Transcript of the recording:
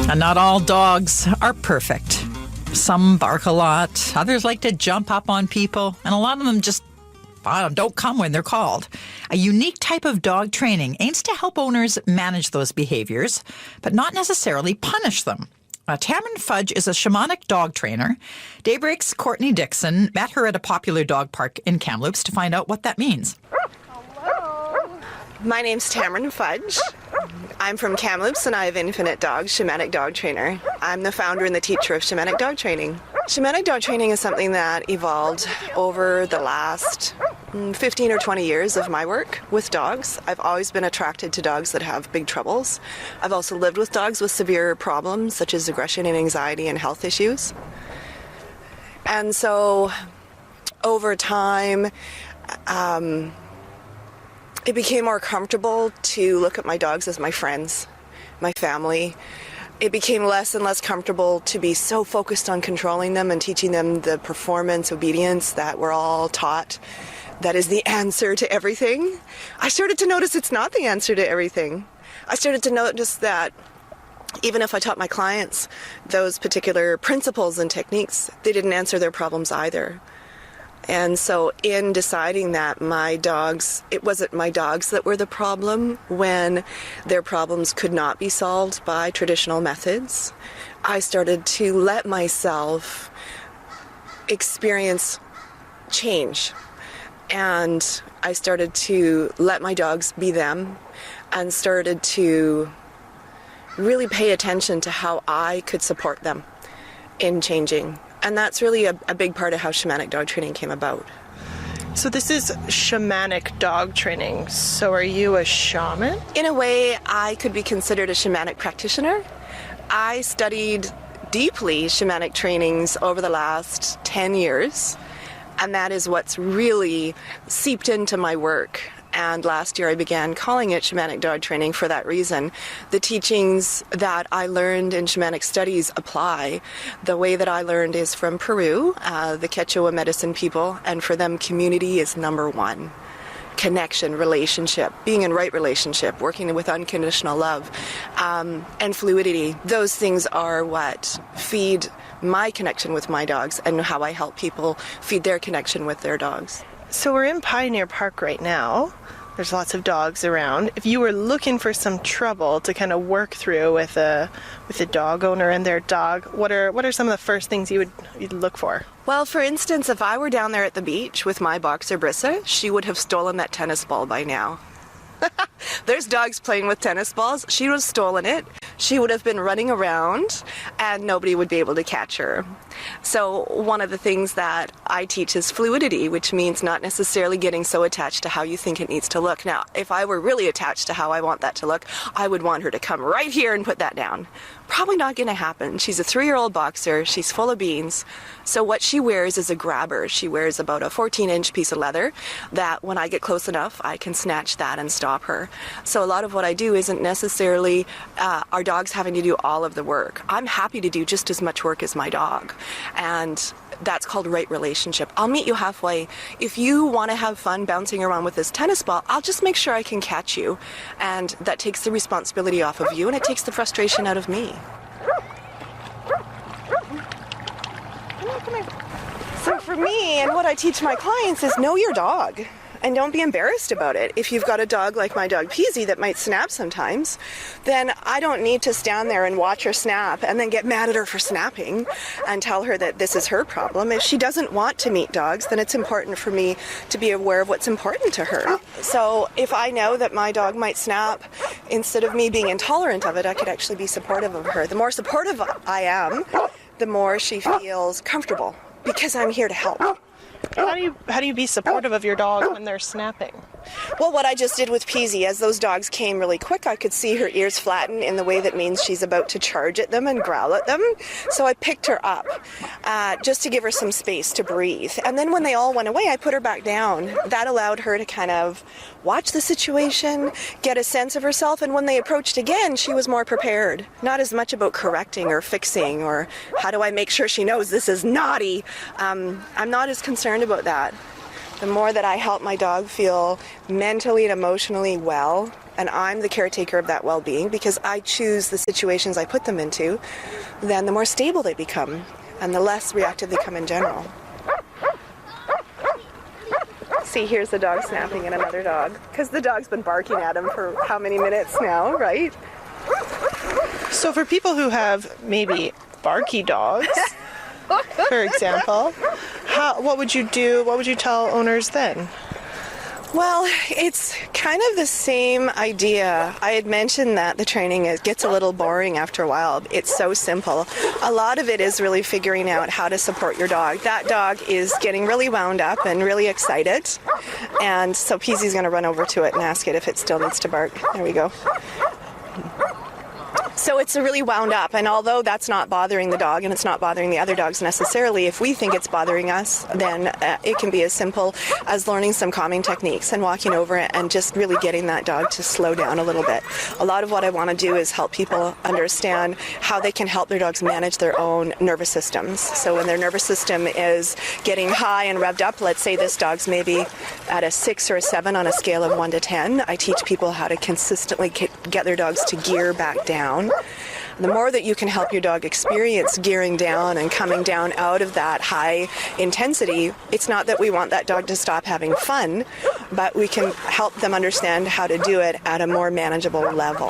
And not all dogs are perfect. Some bark a lot, others like to jump up on people, and a lot of them just don't come when they're called. A unique type of dog training aims to help owners manage those behaviors, but not necessarily punish them. Tamron Fudge is a shamanic dog trainer. Daybreak's Courtney Dixon met her at a popular dog park in Kamloops to find out what that means. My name's Tamron Fudge. I'm from Kamloops and I have Infinite Dogs, Shamanic dog trainer. I'm the founder and the teacher of Shamanic dog training. Shamanic dog training is something that evolved over the last 15 or 20 years of my work with dogs. I've always been attracted to dogs that have big troubles. I've also lived with dogs with severe problems such as aggression and anxiety and health issues. And so over time, it became more comfortable to look at my dogs as my friends, my family. It became less and less comfortable to be so focused on controlling them and teaching them the performance, obedience that we're all taught that is the answer to everything. I started to notice it's not the answer to everything. I started to notice that even if I taught my clients those particular principles and techniques, they didn't answer their problems either. And so in deciding that it wasn't my dogs that were the problem when their problems could not be solved by traditional methods, I started to let myself experience change. And I started to let my dogs be them and started to really pay attention to how I could support them in changing. And that's really a big part of how shamanic dog training came about. So this is shamanic dog training. So are you a shaman? In a way, I could be considered a shamanic practitioner. I studied deeply shamanic trainings over the last 10 years, and that is what's really seeped into my work. And last year I began calling it shamanic dog training for that reason. The teachings that I learned in shamanic studies apply. The way that I learned is from Peru, the Quechua medicine people, and for them community is number one. Connection, relationship, being in right relationship, working with unconditional love, and fluidity. Those things are what feed my connection with my dogs and how I help people feed their connection with their dogs. So we're in Pioneer Park right now. There's lots of dogs around. If you were looking for some trouble to kind of work through with a dog owner and their dog, what are some of the first things you'd look for? Well, for instance, if I were down there at the beach with my boxer Brissa, she would have stolen that tennis ball by now. There's dogs playing with tennis balls. She would have stolen it. She would have been running around and nobody would be able to catch her. So one of the things that I teach is fluidity, which means not necessarily getting so attached to how you think it needs to look. Now, if I were really attached to how I want that to look, I would want her to come right here and put that down. Probably not going to happen. She's a 3-year-old boxer. She's full of beans. So what she wears is a grabber. She wears about a 14-inch piece of leather that when I get close enough, I can snatch that and stop her. So a lot of what I do isn't necessarily our dogs having to do all of the work. I'm happy to do just as much work as my dog. And that's called right relationship. I'll meet you halfway. If you want to have fun bouncing around with this tennis ball, I'll just make sure I can catch you. And that takes the responsibility off of you and it takes the frustration out of me. So for me, and what I teach my clients is know your dog. And don't be embarrassed about it. If you've got a dog like my dog Peasy that might snap sometimes, then I don't need to stand there and watch her snap and then get mad at her for snapping and tell her that this is her problem. If she doesn't want to meet dogs, then it's important for me to be aware of what's important to her. So if I know that my dog might snap, instead of me being intolerant of it, I could actually be supportive of her. The more supportive I am, the more she feels comfortable because I'm here to help. How do you be supportive of your dog when they're snapping? Well, what I just did with Peasy, as those dogs came really quick, I could see her ears flatten in the way that means she's about to charge at them and growl at them. So I picked her up just to give her some space to breathe. And then when they all went away, I put her back down. That allowed her to kind of watch the situation, get a sense of herself. And when they approached again, she was more prepared. Not as much about correcting or fixing or how do I make sure she knows this is naughty. I'm not as concerned about that. The more that I help my dog feel mentally and emotionally well, and I'm the caretaker of that well-being because I choose the situations I put them into, then the more stable they become and the less reactive they become in general. See, here's the dog snapping at another dog because the dog's been barking at him for how many minutes now, right? So for people who have maybe barky dogs, for example, what would you do? What would you tell owners then? Well, it's kind of the same idea. I had mentioned that the training gets a little boring after a while. It's so simple. A lot of it is really figuring out how to support your dog. That dog is getting really wound up and really excited. And so Peasy's going to run over to it and ask it if it still needs to bark. There we go. So it's really wound up, and although that's not bothering the dog and it's not bothering the other dogs necessarily, if we think it's bothering us, then it can be as simple as learning some calming techniques and walking over it and just really getting that dog to slow down a little bit. A lot of what I want to do is help people understand how they can help their dogs manage their own nervous systems. So when their nervous system is getting high and revved up, let's say this dog's maybe at a 6 or a 7 on a scale of 1 to 10, I teach people how to consistently get their dogs to gear back down. The more that you can help your dog experience gearing down and coming down out of that high intensity, it's not that we want that dog to stop having fun, but we can help them understand how to do it at a more manageable level.